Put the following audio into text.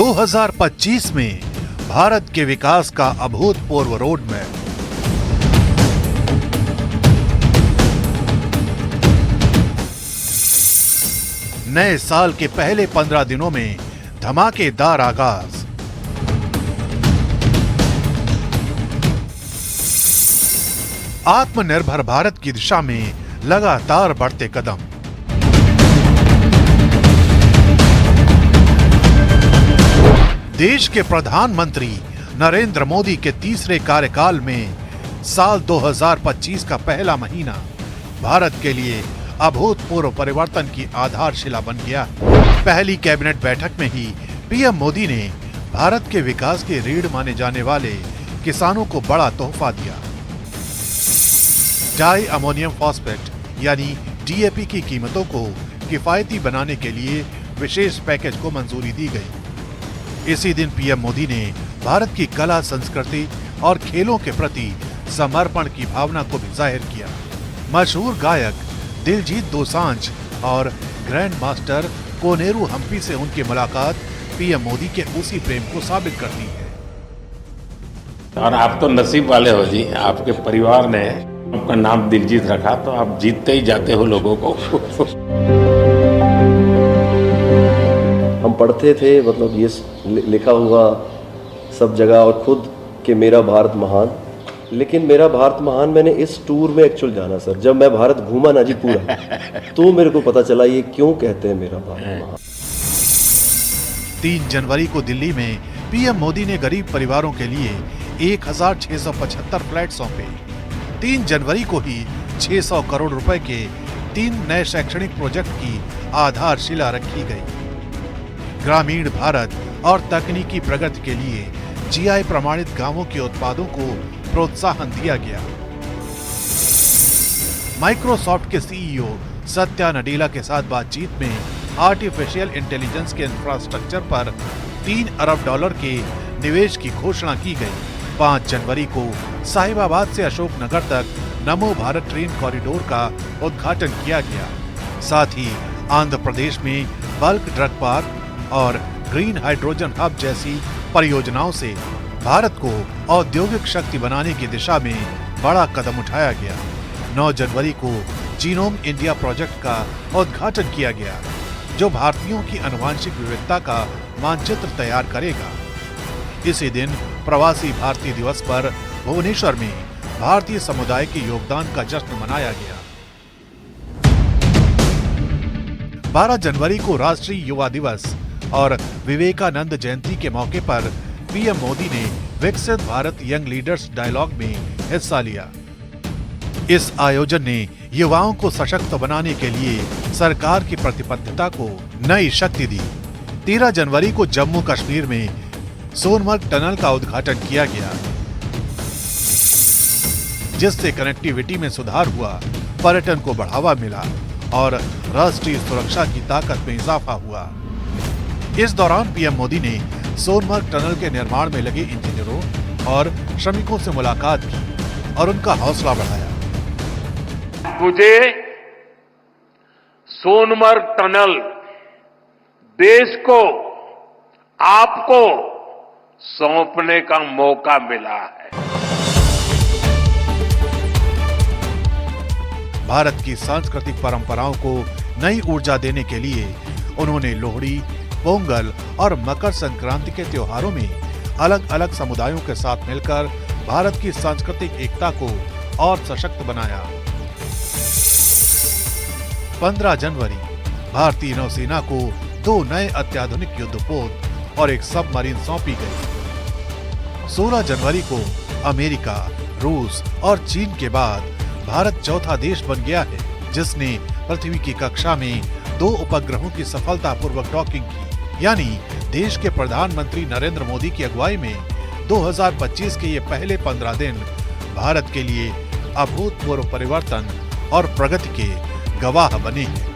2025 में भारत के विकास का अभूतपूर्व रोड मैप। नए साल के पहले 15 दिनों में धमाकेदार आगाज। आत्मनिर्भर भारत की दिशा में लगातार बढ़ते कदम। देश के प्रधानमंत्री नरेंद्र मोदी के तीसरे कार्यकाल में साल 2025 का पहला महीना भारत के लिए अभूतपूर्व परिवर्तन की आधारशिला बन गया। पहली कैबिनेट बैठक में ही पीएम मोदी ने भारत के विकास के रीढ़ माने जाने वाले किसानों को बड़ा तोहफा दिया। डाई अमोनियम फॉस्फेट यानी डीएपी की कीमतों को किफायती बनाने के लिए विशेष पैकेज को मंजूरी दी गई। इसी दिन पीएम मोदी ने भारत की कला, संस्कृति और खेलों के प्रति समर्पण की भावना को भी जाहिर किया। मशहूर गायक दिलजीत दोसांझ और ग्रैंड मास्टर कोनेरू हम्पी से उनकी मुलाकात पीएम मोदी के उसी प्रेम को साबित करती है। और आप तो नसीब वाले हो जी, आपके परिवार ने आपका नाम दिलजीत रखा तो आप जीतते ही जाते हो लोगों को। हम पढ़ते थे, मतलब ये लिखा हुआ सब जगह और खुद कि मेरा भारत महान, लेकिन मेरा भारत महान मैंने इस टूर में एक्चुअल जाना सर। जब मैं भारत घूमा ना जी पूरा, तो मेरे को पता चला ये क्यों कहते हैं मेरा भारत महान। 3 जनवरी को दिल्ली में पीएम मोदी ने गरीब परिवारों के लिए 1675 फ्लैट सौंपे। 3 जनवरी को ही 600 करोड़ रुपए के 3 नए शैक्षणिक प्रोजेक्ट की आधारशिला रखी गई। ग्रामीण भारत और तकनीकी प्रगति के लिए जीआई प्रमाणित गांवों के उत्पादों को प्रोत्साहन दिया गया। माइक्रोसॉफ्ट के सीईओ सत्या नडेला के साथ बातचीत में आर्टिफिशियल इंटेलिजेंस के इंफ्रास्ट्रक्चर पर $3 अरब के निवेश की घोषणा की गई। 5 जनवरी को साहिबाबाद से अशोकनगर तक नमो भारत ट्रेन कॉरिडोर का उद्घाटन किया गया। साथ ही आंध्र प्रदेश में बल्क ड्रग पार्क और ग्रीन हाइड्रोजन हब जैसी परियोजनाओं से भारत को औद्योगिक शक्ति बनाने की दिशा में बड़ा कदम उठाया गया। 9 जनवरी को जीनोम इंडिया प्रोजेक्ट का उद्घाटन किया गया, जो भारतीयों की आनुवंशिक विविधता का मानचित्र तैयार करेगा। इसी दिन प्रवासी भारतीय दिवस पर भुवनेश्वर में भारतीय समुदाय के योगदान का जश्न मनाया गया। 12 जनवरी को राष्ट्रीय युवा दिवस और विवेकानंद जयंती के मौके पर पीएम मोदी ने विकसित भारत यंग लीडर्स डायलॉग में हिस्सा लिया। इस आयोजन ने युवाओं को सशक्त बनाने के लिए सरकार की प्रतिबद्धता को नई शक्ति दी। 13 जनवरी को जम्मू कश्मीर में सोनमर्ग टनल का उद्घाटन किया गया, जिससे कनेक्टिविटी में सुधार हुआ, पर्यटन को बढ़ावा मिला और राष्ट्रीय सुरक्षा की ताकत में इजाफा हुआ। इस दौरान पीएम मोदी ने सोनमर्ग टनल के निर्माण में लगे इंजीनियरों और श्रमिकों से मुलाकात की और उनका हौसला बढ़ाया। मुझे सोनमर्ग टनल देश को, आपको सौंपने का मौका मिला है। भारत की सांस्कृतिक परंपराओं को नई ऊर्जा देने के लिए उन्होंने लोहड़ी, पोंगल और मकर संक्रांति के त्योहारों में अलग अलग समुदायों के साथ मिलकर भारत की सांस्कृतिक एकता को और सशक्त बनाया। 15 जनवरी भारतीय नौसेना को 2 नए अत्याधुनिक युद्धपोत और एक सबमरीन सौंपी गई। 16 जनवरी को अमेरिका, रूस और चीन के बाद भारत चौथा देश बन गया है, जिसने पृथ्वी की कक्षा में 2 उपग्रहों की सफलतापूर्वक डॉकिंग की। यानी देश के प्रधानमंत्री नरेंद्र मोदी की अगुवाई में 2025 के ये पहले 15 दिन भारत के लिए अभूतपूर्व परिवर्तन और प्रगति के गवाह बने हैं।